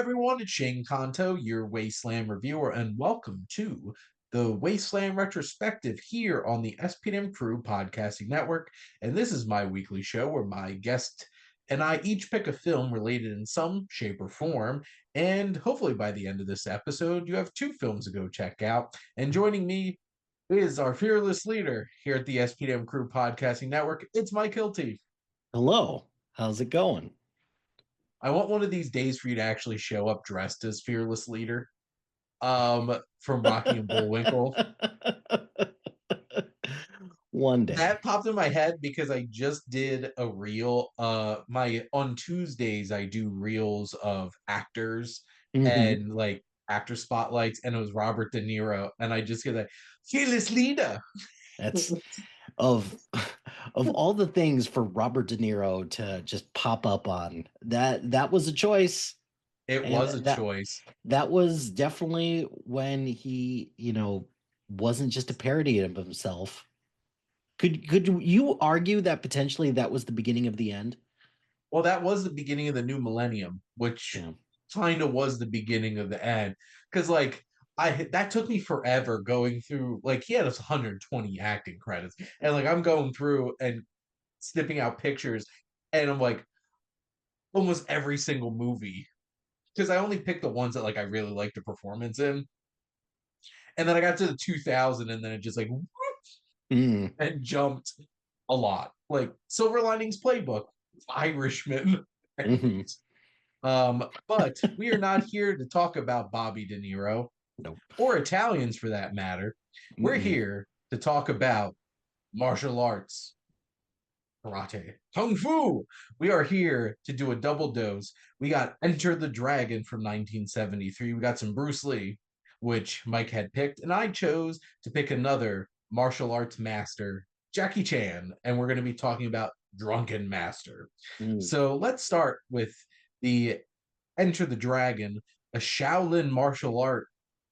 everyone, it's Shane Kanto, your Wasteland reviewer, and welcome to the Wasteland Retrospective here on the SPM Crew Podcasting Network. And this is my weekly show where my guest and I each pick a film related in some shape or form. And hopefully by the end of this episode, you have two films to go check out. And joining me is our fearless leader here at the SPM Crew Podcasting Network. It's Mike Hilty. Hello, how's it going? I want one of these days for you to actually show up dressed as fearless leader. From Rocky and Bullwinkle. One day. That popped in my head because I just did a reel. My on Tuesdays I do reels of actors Mhm. and like actor spotlights, and it was Robert De Niro, and I just get that fearless leader. That's of of all the things for Robert De Niro to just pop up on. That was a choice. It And was a choice. that was definitely when he, wasn't just a parody of himself. Could you argue that potentially that was the beginning of the end? Well, that was the beginning of the new millennium, which Yeah. kind of was the beginning of the end. Because like that took me forever going through. Like he had us 120 acting credits, and like I'm going through and snipping out pictures, and I'm like almost every single movie because I only picked the ones that like I really liked the performance in, and then I got to the 2000, and then it just like Mm. and jumped a lot. Like Silver Linings Playbook, Irishman. Hmm. But we are not here to talk about Bobby De Niro Nope. or Italians for that matter. We're Mm-mm. here to talk about martial arts, karate, kung fu. We are here to do a double dose. We got Enter the Dragon from 1973. We got some Bruce Lee, which Mike had picked, and I chose to pick another martial arts master, Jackie Chan, and we're going to be talking about Drunken Master. Mm. So let's start with the Enter the Dragon. A Shaolin martial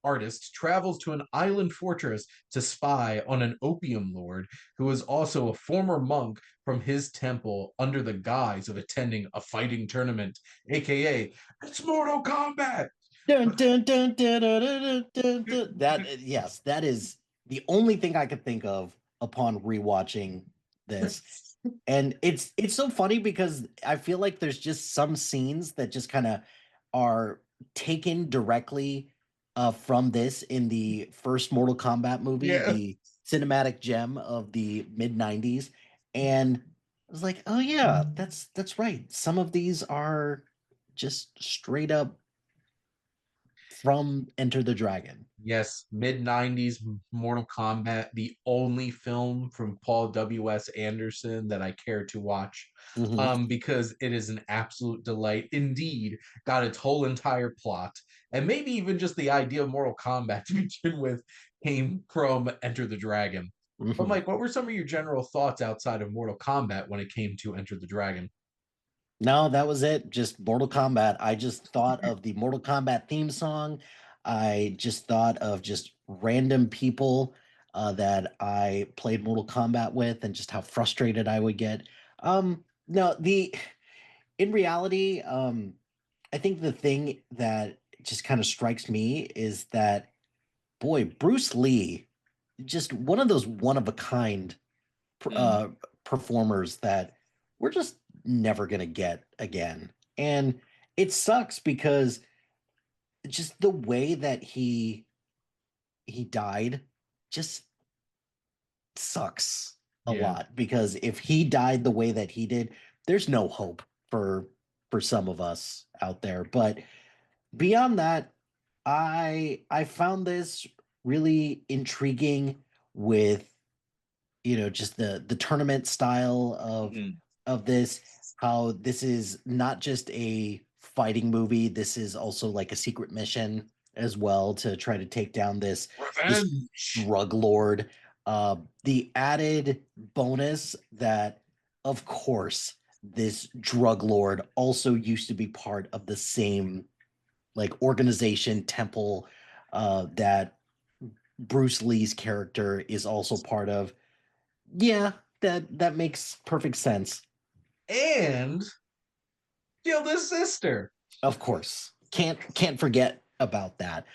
artist travels to an island fortress to spy on an opium lord who is also a former monk from his temple under the guise of attending a fighting tournament, aka it's Mortal Kombat. Dun, dun, dun, dun, dun, dun, dun, dun. That yes, that is the only thing I could think of upon rewatching this. And it's so funny because I feel like there's just some scenes that just kind of are taken directly from this in the first Mortal Kombat movie, Yeah. the cinematic gem of the mid 90s. And I was like, oh yeah, that's right. Some of these are just straight up from Enter the Dragon. Yes, mid 90s Mortal Kombat, the only film from Paul W.S. Anderson that I care to watch, Mhm. because it is an absolute delight. Indeed, got its whole entire plot, and maybe even just the idea of Mortal Kombat to begin with came from Enter the Dragon. But Mhm. Mike, what were some of your general thoughts outside of Mortal Kombat when it came to Enter the Dragon? No, that was it. Just Mortal Kombat. I just thought of the Mortal Kombat theme song. I just thought of just random people that I played Mortal Kombat with and just how frustrated I would get. No, the in reality, I think the thing that just kind of strikes me is that boy, Bruce Lee, just one of those one of a kind Mm, uh, performers that we're just never going to get again. And it sucks because just the way that he died just sucks a yeah. lot because if he died the way that he did, there's no hope for some of us out there. But beyond that, I found this really intriguing with just the tournament style Mhm. of this, how this is not just a fighting movie, this is also like a secret mission as well to try to take down this Revenge. drug lord. The added bonus that of course this drug lord also used to be part of the same like organization temple that Bruce Lee's character is also part of. Yeah, that makes perfect sense. And killed his sister. Of course. Can't forget about that.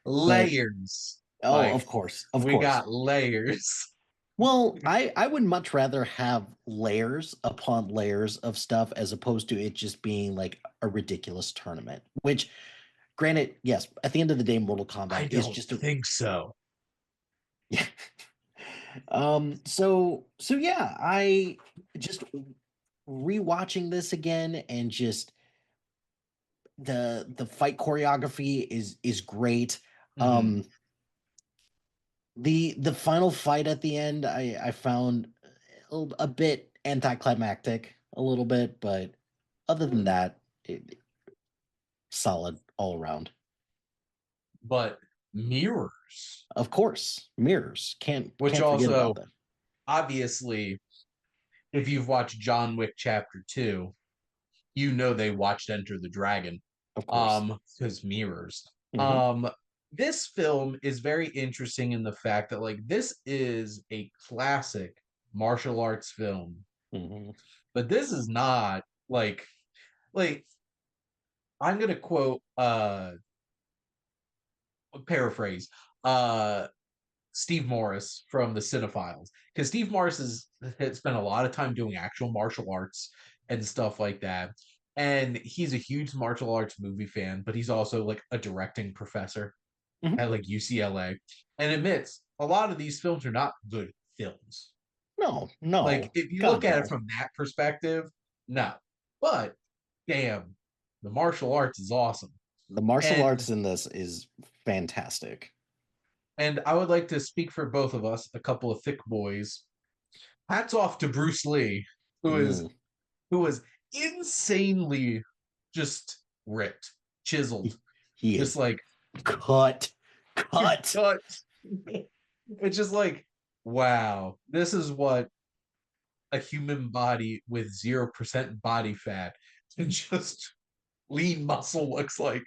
But Layers. oh, Like of course, of we course. got layers. Well, I would much rather have layers upon layers of stuff as opposed to it just being like a ridiculous tournament. Which, granted, yes, at the end of the day, Mortal I Kombat is don't just a think so. so yeah, I just rewatching this again and just the fight choreography is great. Hmm. Um the final fight at the end I found a bit anticlimactic a little bit, but other than that, solid all around. But mirrors, Of course, mirrors. which Can't forget about also that. obviously, if you've watched John Wick Chapter 2, you know they watched Enter the Dragon. Of course. Because mirrors. Hmm. Um, this film is very interesting in the fact that like this is a classic martial arts film, Hmm. but this is not like I'm gonna quote paraphrase uh Steve Morris from the Cinephiles, because Steve Morris has spent a lot of time doing actual martial arts and stuff like that. And he's a huge martial arts movie fan, but he's also like a directing professor Hmm. at like UCLA, and admits a lot of these films are not good films. No, Like no, if you look God at it no. from that perspective, no. But damn, the martial arts is awesome. The martial And arts in this is fantastic. I would like to speak for both of us, a couple of thick boys. Hats off to Bruce Lee, who is Mm, who was insanely just ripped, chiseled, he just is like cut, cut. cut. It's just like, wow, this is what a human body with 0% body fat and just lean muscle looks like.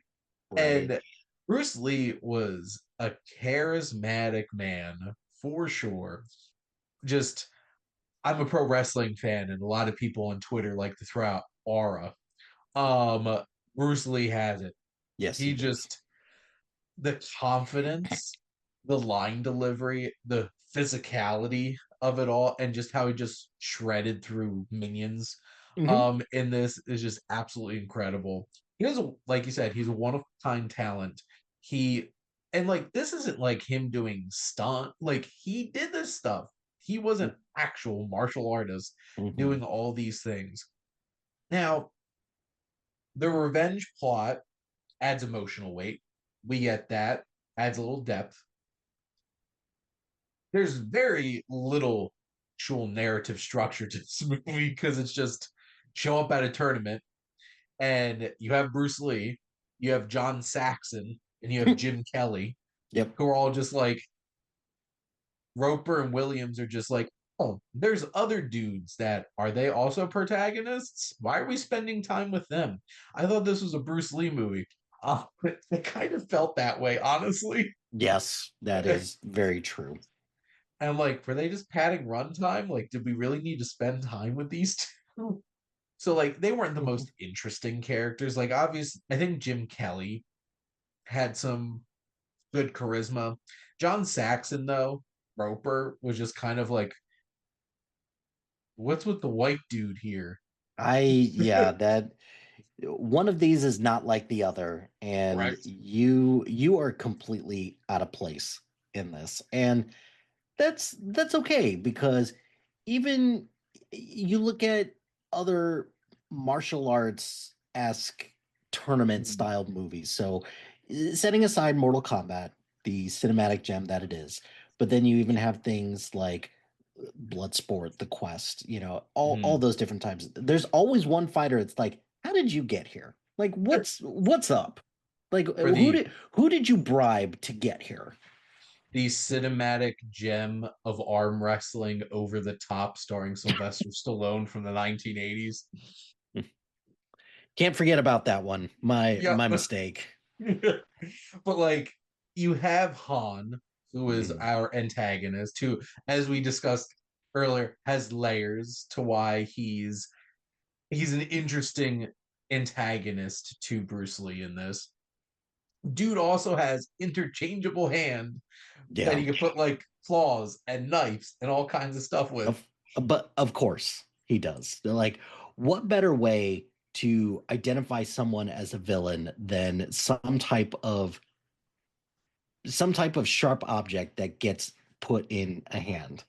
Right. And Bruce Lee was a charismatic man for sure. Just, I'm a pro wrestling fan, and a lot of people on Twitter like to throw out aura. Bruce Lee has it. Yes, he He does. just the confidence, the line delivery, the physicality of it all, and just how he just shredded through minions Hmm. in this is just absolutely incredible. He has a, like you said, he's a one of a kind talent. He and like this isn't like him doing stunt, like he did this stuff. He was an actual martial artist Hmm. doing all these things. Now, the revenge plot adds emotional weight. We get that, adds a little depth. There's very little actual narrative structure to this movie because it's just show up at a tournament and you have Bruce Lee, you have John Saxon, and you have Jim Kelly, Yep. who are all just like Roper and Williams are just like, oh, there's other dudes that are they also protagonists? Why are we spending time with them? I thought this was a Bruce Lee movie. It kind of felt that way, honestly. Yes, that is very true. And like, were they just padding runtime? Like, did we really need to spend time with these two? So like, they weren't the Mhm. most interesting characters. Like, obviously, I think Jim Kelly had some good charisma. John Saxon, though, Roper was just kind of like, what's with the white dude here? Yeah, that one of these is not like the other, and Correct. you are completely out of place in this. And that's okay because even you look at other martial arts esque tournament Mhm. styled movies. So setting aside Mortal Kombat, the cinematic gem that it is, but then you even have things like Bloodsport, The Quest, all Mhm. those different types. There's always one fighter. It's like, how did you get here? Like, what's up? Like, For who did you bribe to get here? the cinematic gem of arm wrestling over the top starring Sylvester Stallone from the 1980s. Can't forget about that one. My Yep. mistake. But like you have Han, who is Mhm. our antagonist, who, as we discussed earlier, has layers to why he's an interesting antagonist to Bruce Lee in this. Dude also has interchangeable hand that Yeah. he can put like claws and knives and all kinds of stuff with. Of, but of course he does. They're like, what better way to identify someone as a villain than some type of sharp object that gets put in a hand?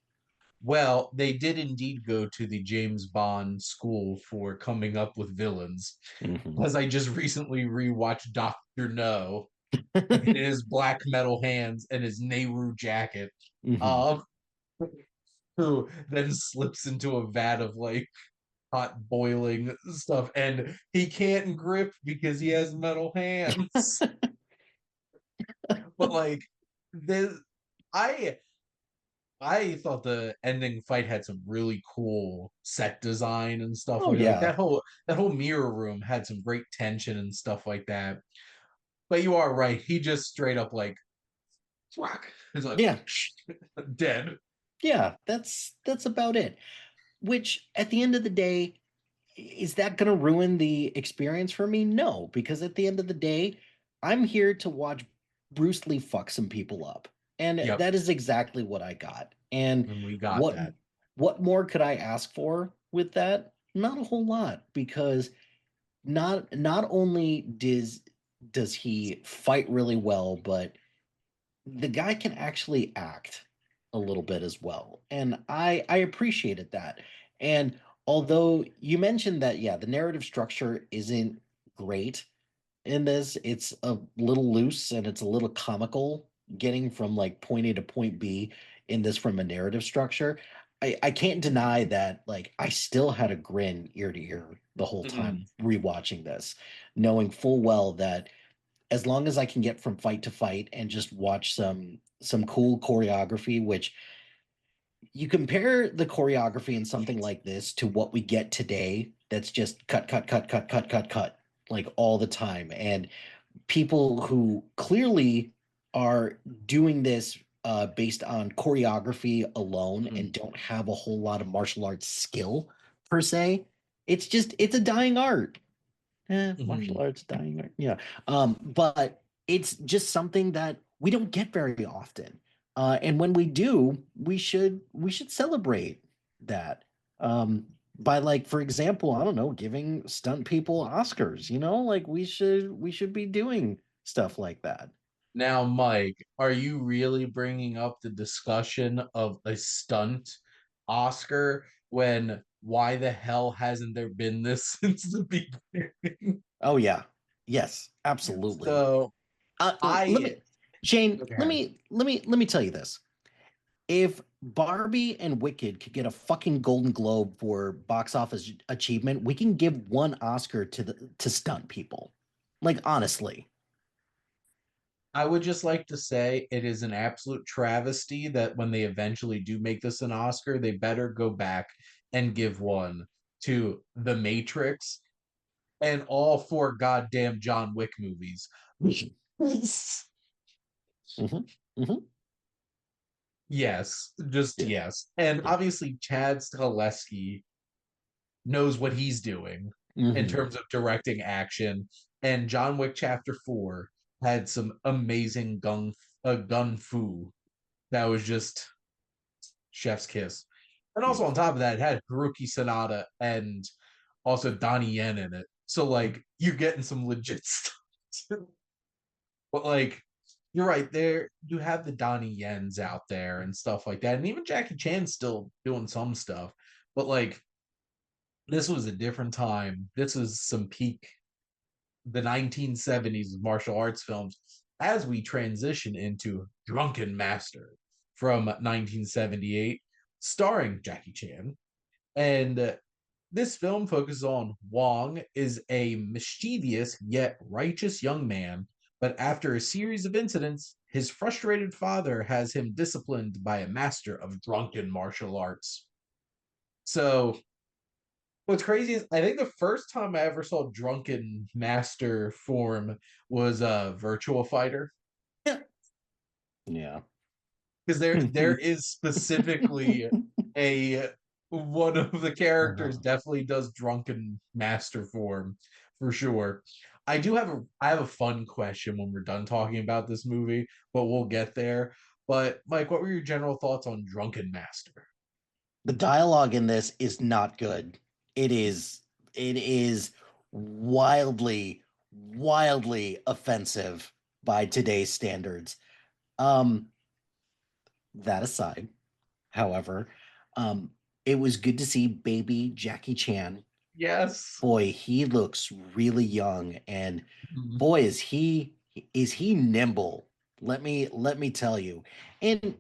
Well, they did indeed go to the James Bond school for coming up with villains. Hmm. As I just recently rewatched Doctor No in his black metal hands and his Nehru jacket, Hmm. um, who then slips into a vat of like hot boiling stuff, and he can't grip because he has metal hands. But like this, I I thought the ending fight had some really cool set design and stuff Oh like yeah. that whole mirror room had some great tension and stuff like that. But you are right, he just straight up like whack. He's like Yeah. dead. Yeah, that's about it. Which at the end of the day, is that going to ruin the experience for me? No, because at the end of the day, I'm here to watch Bruce Lee fuck some people up. And Yep, that is exactly what I got. And and we got what that. what more could I ask for with that? Not a whole lot, because not only does he fight really well, but the guy can actually act a little bit as well. And I appreciated that. And although you mentioned that, yeah, the narrative structure isn't great in this, it's a little loose and it's a little comical getting from like point A to point B in this from a narrative structure. I can't deny that like I still had a grin ear to ear the whole time Mhm. rewatching this, knowing full well that as long as I can get from fight to fight and just watch some cool choreography, which you compare the choreography in something like this to what we get today, that's just cut, cut, cut, cut, cut, cut, cut, like all the time. And people who clearly are doing this based on choreography alone and Mhm. don't have a whole lot of martial arts skill per se. It's a dying art. Martial Mhm. arts dying art. Yeah. But it's just something that we don't get very often. And when we do, we should celebrate that. By like, for example, I don't know, giving stunt people Oscars, like we should be doing stuff like that. Now, Mike, are you really bringing up the discussion of a stunt Oscar when why the hell hasn't there been this since the beginning? Oh yeah. Yes, absolutely. So Let I me Shane, let okay. me let me let me tell you this. If Barbie and Wicked could get a fucking Golden Globe for box office achievement, we can give one Oscar to stunt people. Like honestly. I would just like to say it is an absolute travesty that when they eventually do make this an Oscar, they better go back and give one to The Matrix and all four goddamn John Wick movies. Hmm. Hmm. Yes, just Yeah. yes. And Yeah. obviously, Chad Stahelski knows what he's doing in Hmm. terms of directing action. And John Wick Chapter 4 had some amazing gun fu that was just chef's kiss. And also on top of that, it had Haruki Sanada and also Donnie Yen in it. So like you're getting some legit stuff. But like you're right, there you have the Donnie Yens out there and stuff like that. And even Jackie Chan's still doing some stuff. But like this was a different time. This was some peak the 1970s martial arts films as we transition into Drunken Master from 1978, starring Jackie Chan. And this film focuses on Wong is a mischievous yet righteous young man, but after a series of incidents, his frustrated father has him disciplined by a master of drunken martial arts. So what's crazy is I think the first time I ever saw drunken master form was a Virtua Fighter Yeah. because there is specifically a one of the characters Uh, definitely does drunken master form for sure. I have a fun question when we're done talking about this movie, but we'll get there. But Mike, what were your general thoughts on Drunken Master? The dialogue in this is not good. It is it is wildly offensive by today's standards. Um that aside, however, um it was good to see baby Jackie Chan. Yes. Boy, he looks really young, and Mhm. boy is he nimble. Let me tell you. And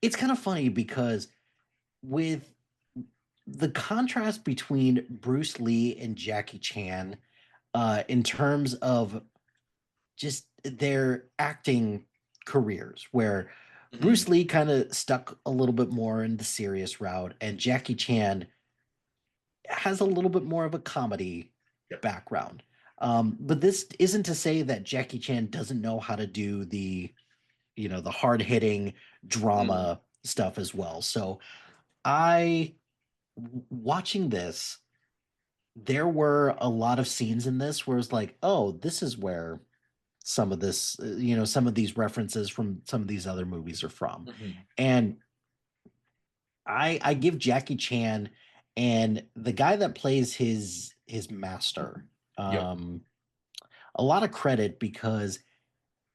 it's kind of funny because with the contrast between Bruce Lee and Jackie Chan, in terms of just their acting careers, where Mhm. Bruce Lee kind of stuck a little bit more in the serious route, and Jackie Chan has a little bit more of a comedy Yep. background. But this isn't to say that Jackie Chan doesn't know how to do the hard hitting Mhm. drama stuff as well. So I, watching this, there were a lot of scenes in this where it's like, oh, this is where some of this, some of these references from some of these other movies are from. Mhm. And I give Jackie Chan and the guy that plays his master Yep. a lot of credit because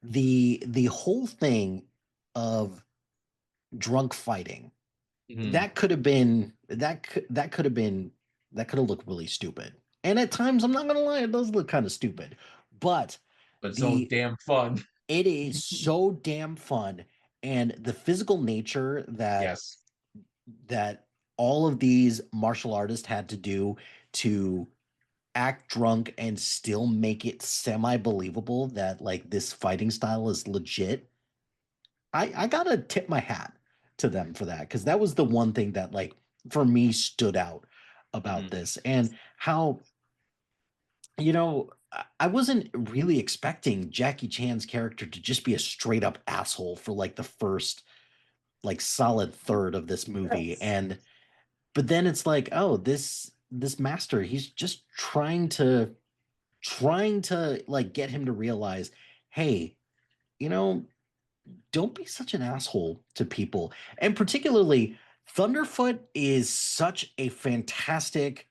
the whole thing of drunk fighting, Mhm. that could have been that could have looked really stupid. And at times, I'm not gonna lie, it does look kind of stupid. But But so the damn fun. it is so damn fun, and the physical nature Yes. that all of these martial artists had to do to act drunk and still make it semi believable that like this fighting style is legit. I gotta tip my hat to them for that, because that was the one thing that like for me stood out about Mhm. this, and how I wasn't really expecting Jackie Chan's character to just be a straight up asshole for like the first like solid third of this movie. Yes. And but then it's like, oh, this master, he's just trying to like get him to realize, hey, you know, don't be such an asshole to people. And particularly, Thunderfoot is such a fantastic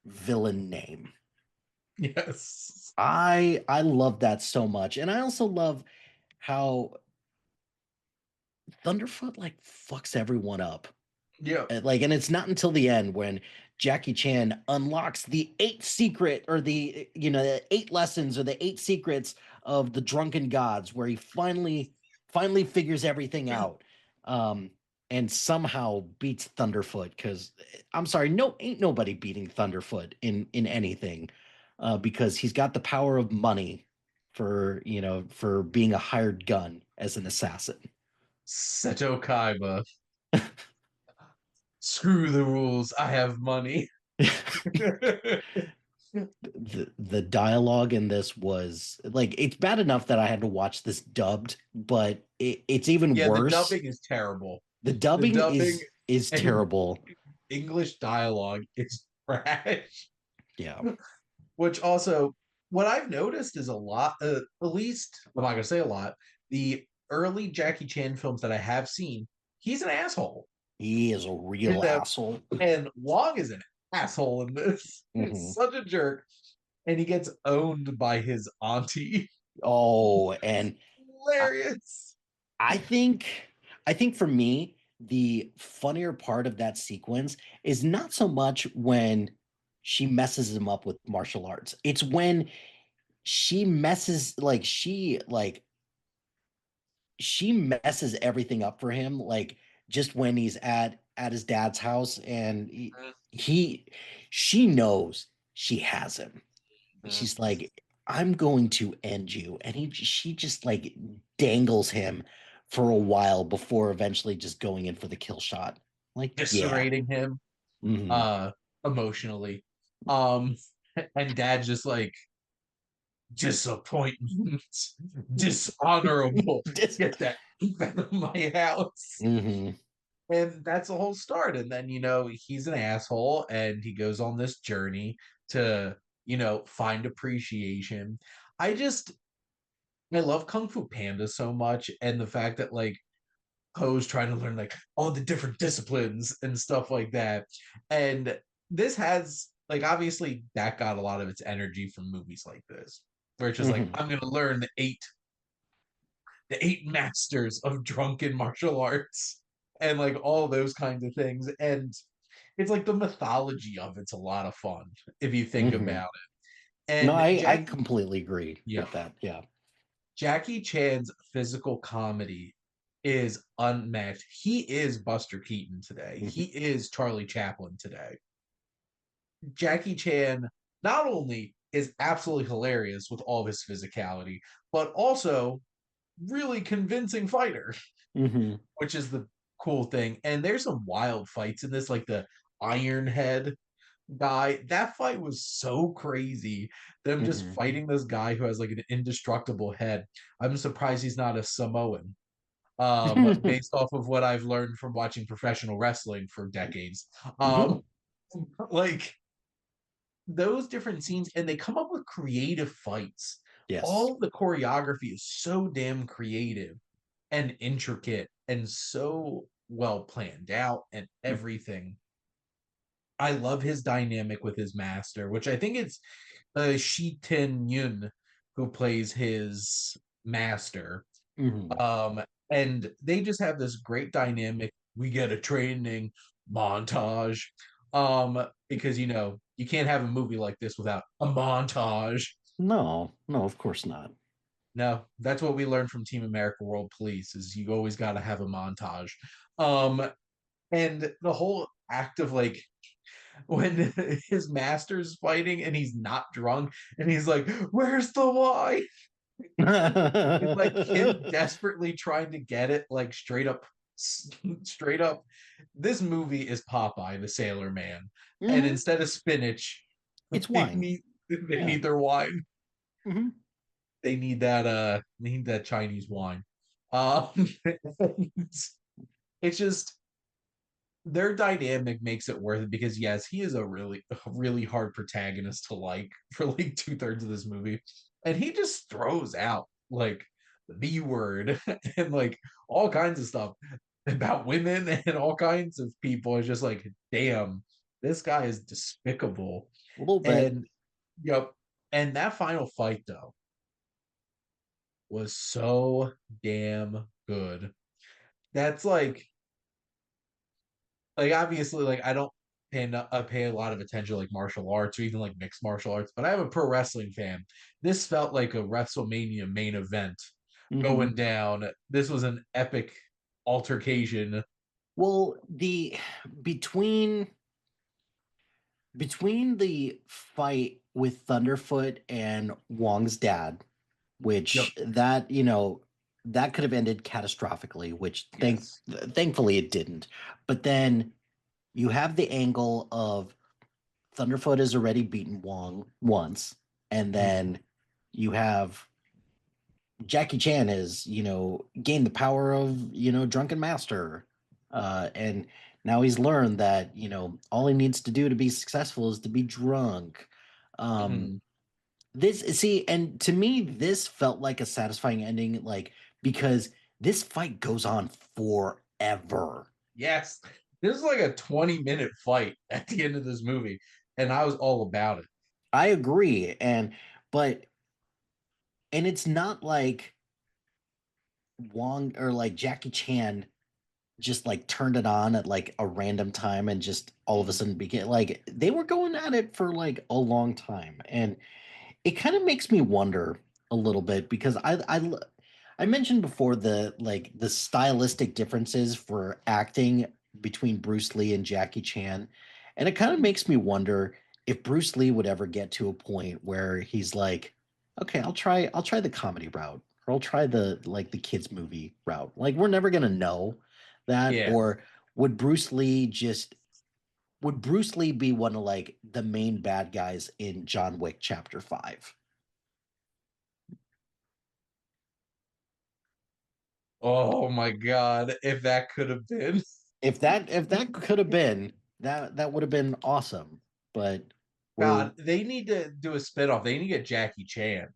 villain name. Yes. I love that so much. And I also love how Thunderfoot like fucks everyone up. Yep. And it's not until the end when Jackie Chan unlocks the eight secret, or the eight lessons or the eight secrets of the drunken gods, where he finally figures everything out, um and somehow beats Thunderfoot. Because I'm sorry, no, ain't nobody beating Thunderfoot in anything, because he's got the power of money for being a hired gun as an assassin. Seto Kaiba. Screw the rules. I have money. The dialogue in this was like, it's bad enough that I had to watch this dubbed, but it's even Yeah, the worse. dubbing is terrible. The The dubbing dubbing is and terrible. English dialogue is trash. Yeah. Which also, what I've noticed is a lot, at least, I'm not going to say a lot, the early Jackie Chan films that I have seen, he's an asshole He is a in real them. asshole. And Wong is an asshole in this. He's Mhm. such a jerk. And he gets owned by his auntie. Oh, and I, Hilarious. I think I think for me, the funnier part of that sequence is not so much when she messes him up with martial arts. It's when she messes everything up for him, like just when he's at his dad's house, and he she knows she has him. Mhm. She's like, I'm going to end you. And she just like dangles him for a while before eventually just going in for the kill shot. Like, yeah. Eviscerating him Hmm. uh emotionally. Um and dad just like disappointment, dishonorable. Get that out of my house. Hmm. And that's the whole start. And then, he's an asshole and he goes on this journey to find appreciation. I just I love Kung Fu Panda so much, and the fact that like Poe's trying to learn like all the different disciplines and stuff like that. And this has like obviously that got a lot of its energy from movies like this, where it's just like, Hmm. I'm gonna learn the eight masters of drunken martial arts and like all those kinds of things. And it's like the mythology of it's a lot of fun if you think Hmm. about it. No, And I completely agree Yeah, with that. Yeah. Jackie Chan's physical comedy is unmatched. He is Buster Keaton today. Hmm. He is Charlie Chaplin today. Jackie Chan not only is absolutely hilarious with all of his physicality, but also really convincing fighter, Hmm. which is the cool thing. And there's some wild fights in this, like the Iron Head guy. That fight was so crazy. Them just Hmm. fighting this guy who has like an indestructible head. I'm surprised he's not a Samoan. Based off of what I've learned from watching professional wrestling for decades. Um, Hmm. like those different scenes, and they come up with creative fights. Yes. All of the choreography is so damn creative and intricate and so well planned out and everything. I love his dynamic with his master, which I think it's Shi Tin Yun who plays his master. Hmm. And they just have this great dynamic. We get a training montage. Because you can't have a movie like this without a montage. No, no, of course not. No, that's what we learned from Team America World Police is you always got to have a montage. Um, and the whole act of like when his master's fighting and he's not drunk and he's like, "Where's the wine?" It's like him desperately trying to get it, like straight up, straight up. This movie is Popeye the Sailor Man, and Hmm. instead of spinach, It's they wine. need Yeah. their wine. Hmm. They need that Chinese wine. It's, it's just their dynamic makes it worth it because yes, he is a really hard protagonist to like for like 2/3 of this movie, and he just throws out like the word and like all kinds of stuff about women and all kinds of people. It's just like, damn, this guy is despicable. A little bit. And yep, and that final fight though was so damn good. That's like obviously like I don't pay a lot of attention to like martial arts or even like mixed martial arts, but I am a pro wrestling fan. This felt like a WrestleMania main event Hmm. going down. This was an epic altercation. Well, the between between the fight with Thunderfoot and Wong's dad, Yep. which that could have ended catastrophically, which Yes. thankfully it didn't. But then you have the angle of Thunderfoot has already beaten Wong once, and Mhm. then you have Jackie Chan has, gained the power of, Drunken Master. And now he's learned that, all he needs to do to be successful is to be drunk. Um, Mhm. and to me, this felt like a satisfying ending, like, because this fight goes on forever. Yes. This is like a 20-minute fight at the end of this movie, and I was all about it. I agree. But, and it's not like Wong or like Jackie Chan just like turned it on at like a random time and just all of a Mhm. sudden began like they were going at it for like a long time, and it kind of makes me wonder a little bit because I mentioned before the stylistic differences for acting between Bruce Lee and Jackie Chan, and it kind of makes me wonder if Bruce Lee would ever get to a point where he's like, okay, I'll try the comedy route, or I'll try the kids movie route. Like we're never gonna know that, Yeah. or would Bruce Lee just would Bruce Lee be one of like the main bad guys in John Wick Chapter 5? Oh my god, if that could have been. If that could have been that would have been awesome. But Or God, they need to do a spinoff. They need to get Jackie Chan.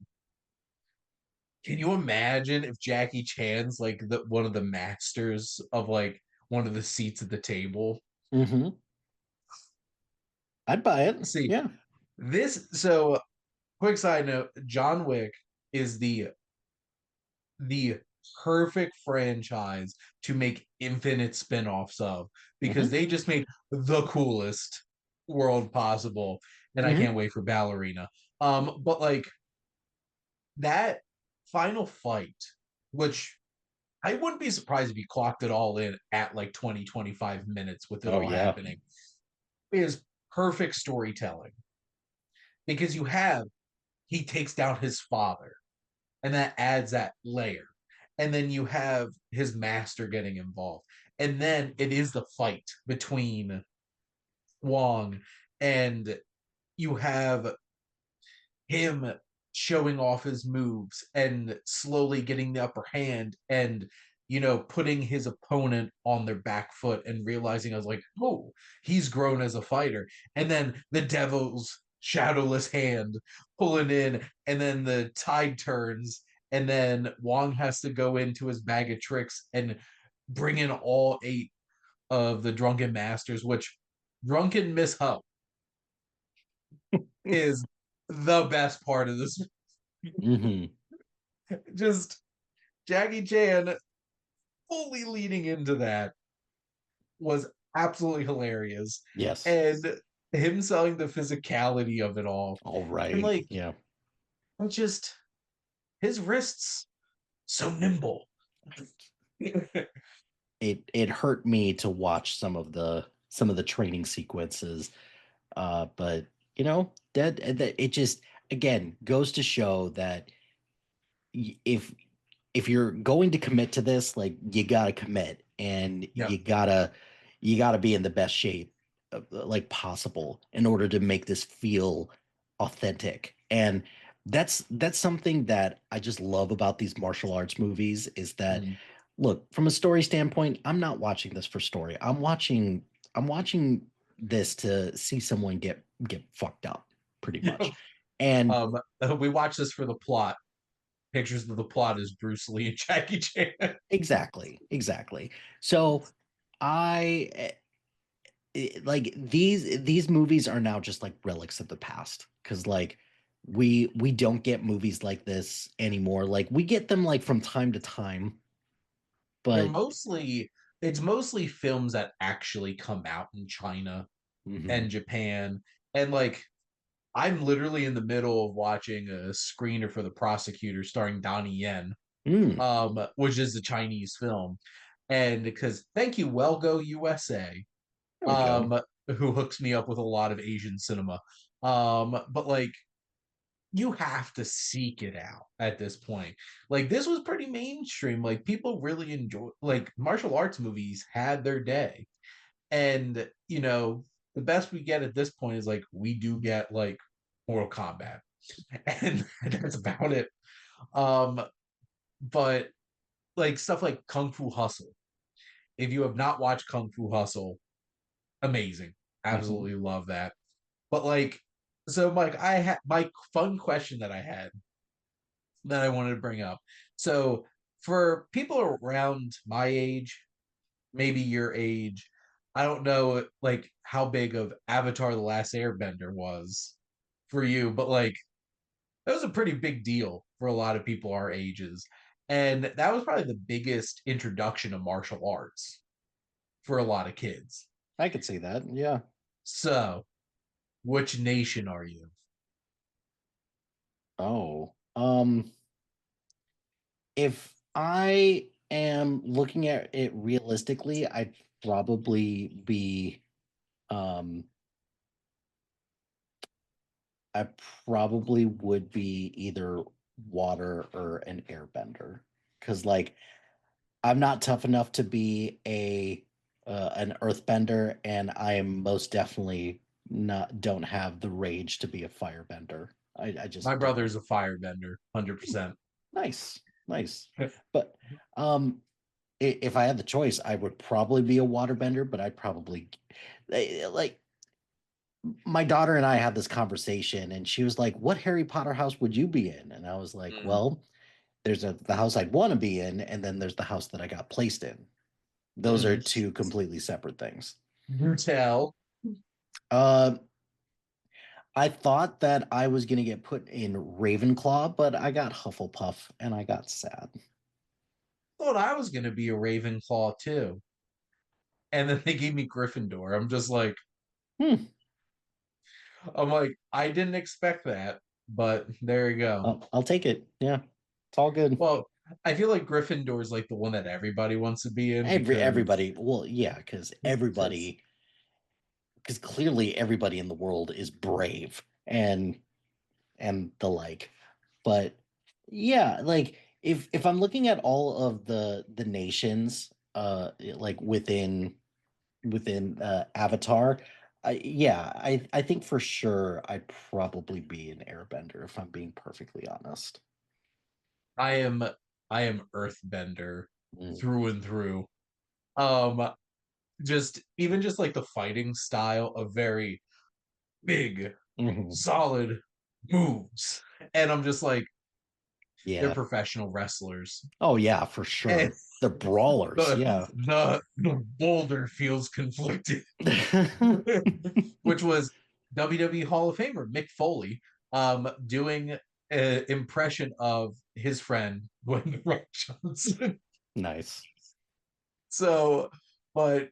Can you imagine if Jackie Chan's like the one of the masters of like one of the seats at the table? Mhm. I'd buy it. See, Yeah. this so quick side note, John Wick is the perfect franchise to make infinite spin-offs of because Mhm. they just made the coolest world possible. And I Mhm. can't wait for Ballerina. But like that final fight, which I wouldn't be surprised if you clocked it all in at like 20-25 minutes with it Oh all yeah. happening, is perfect storytelling because you have he takes down his father and that adds that layer. And then you have his master getting involved. And then it is the fight between Wong and you have him showing off his moves and slowly getting the upper hand and putting his opponent on their back foot and realizing I was like, oh, he's grown as a fighter. And then the devil's shadowless hand pulling in, and then the tide turns, and then Wong has to go into his bag of tricks and bring in all eight of the drunken masters, which drunken Miss Ho is the best part of this. Mhm. Just Jackie Chan fully leading into that was absolutely hilarious. Yes. And him selling the physicality of it all. All And right. like Yeah. just his wrists so nimble. It hurt me to watch some of the training sequences, but that it just again goes to show that if you're going to commit to this, like you gotta commit, and Yep. you gotta be in the best shape like possible in order to make this feel authentic. And that's something that I just love about these martial arts movies is that, Mhm. look, from a story standpoint, I'm not watching this for story. I'm watching this to see someone get fucked up, pretty much. Yep. And Um, we watched this for the plot. Pictures of the plot is Bruce Lee and Jackie Chan. exactly, exactly. So I like these movies are now just like relics of the past because like we don't get movies like this anymore. Like we get them like from time to time, They're but mostly it's mostly films that actually come out in China mhm. and Japan. And like I'm literally in the middle of watching a screener for The Prosecutor starring Donnie Yen, Mm, which is a Chinese film. And because thank you, Welgo USA, there we go. um, who hooks me up with a lot of Asian cinema. But like you have to seek it out at this point. Like this was pretty mainstream. Like people really enjoy like martial arts movies had their day. And the best we get at this point is like we do get like Mortal Kombat. And that's about it. Um, but like stuff like Kung Fu Hustle. If you have not watched Kung Fu Hustle, amazing. Mhm. Absolutely love that. But like, so Mike, I had my fun question that I had that I wanted to bring up. So for people around my age, maybe your age, I don't know like how big of Avatar the Last Airbender was for you, but like that was a pretty big deal for a lot of people our ages. And that was probably the biggest introduction to martial arts for a lot of kids. I could see that. Yeah. So, which nation are you? Oh. If I am looking at it realistically, I'd probably be um I probably would be either water or an airbender. Cause like I'm not tough enough to be a an earthbender, and I am most definitely not don't have the rage to be a firebender. I My just don't. brother's a firebender, 100%. Nice, nice. But um if I had the choice, I would probably be a waterbender, but I'd probably like my daughter and I had this conversation, and she was like, "What Harry Potter house would you be in?" And I was like, Mm. "Well, there's the house I'd want to be in, and then there's the house that I got placed in. Those are Mm. two completely separate things." You tell. Uh, I thought that I was going to get put in Ravenclaw, but I got Hufflepuff, and I got sad. Thought I was gonna be a Ravenclaw too, and then they gave me Gryffindor. Hmm. I'm like, I didn't expect that, but there you go. I'll take it. Yeah, it's all good. Well, I feel like Gryffindor is like the one that everybody wants to be in Everybody, well, yeah, because because clearly everybody in the world is brave and the like. But yeah, like if I'm looking at all of the nations, like within Avatar, I think for sure I'd probably be an Airbender if I'm being perfectly honest. I am I am Earthbender Mm. through and through. Um, just even just like the fighting style of very big, Mhm. solid moves, and I'm just like they're Yeah. professional wrestlers, Oh yeah, for and sure. The brawlers, the yeah. the boulder feels conflicted, which was WWE Hall of Famer Mick Foley doing an impression of his friend Dwayne The Rock Johnson. Nice. So, but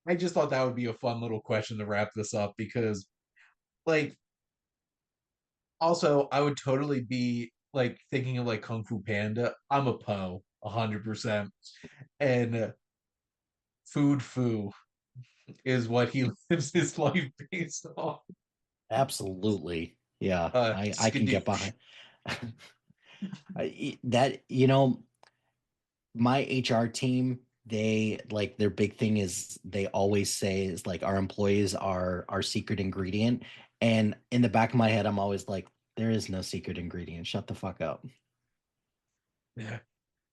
I just thought that would be a fun little question to wrap this up because, like, also I would totally be like thinking of like Kung Fu Panda. I'm a Poe, 100%, and Food Foo is what he lives his life based on. Absolutely. Yeah, I can get Skadoosh. behind that. You know, my HR team, they like their big thing is they always say is like our employees are our secret ingredient. And in the back of my head, I'm always like, there is no secret ingredient. Shut the fuck up. Yeah.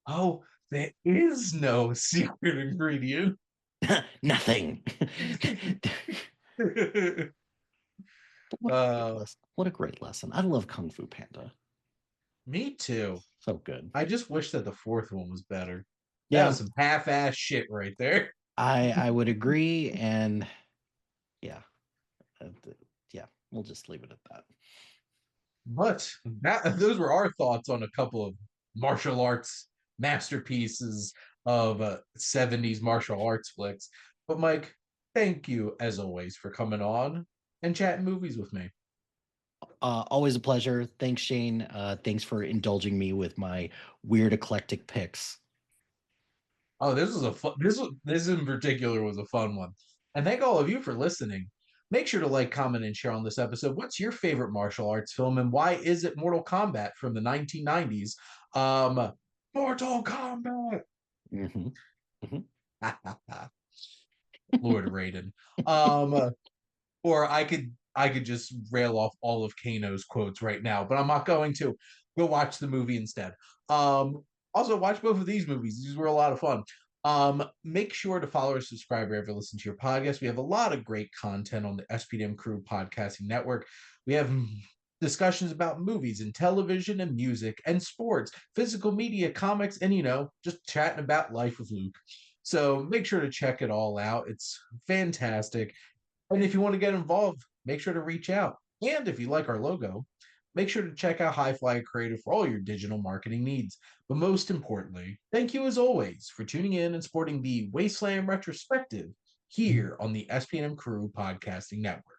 Oh, there is no secret ingredient. Nothing. But what a great uh, lesson. What a great lesson. I love Kung Fu Panda. Me too. So good. I just wish that the fourth one was better. That Yeah, was some half-ass shit right there. I would agree. And yeah, yeah, we'll just leave it at that. But those were our thoughts on a couple of martial arts masterpieces of 70s martial arts flicks. But Mike, thank you as always for coming on and chatting movies with me. Always a pleasure. Thanks, Shane. Thanks for indulging me with my weird eclectic picks. Oh, this was a fun, this in particular was a fun one. And thank all of you for listening. Make sure to like, comment, and share on this episode. What's your favorite martial arts film, and why is it Mortal Kombat from the 1990s? Mortal Kombat. Hmm. Hmm. Lord Raiden. Um, or I could just rail off all of Kano's quotes right now, but I'm not going to. Go watch the movie instead. Also watch both of these movies. These were a lot of fun. Make sure to follow or subscribe wherever you listen to your podcast. We have a lot of great content on the SPDM Crew Podcasting Network. We have discussions about movies and television and music and sports, physical media, comics, and just chatting about life with Luke. So make sure to check it all out. It's fantastic. And if you want to get involved, make sure to reach out. And if you like our logo, make sure to check out High Flyer Creative for all your digital marketing needs. But most importantly, thank you as always for tuning in and supporting the Wasteland Retrospective here on the SPNM Crew Podcasting Network.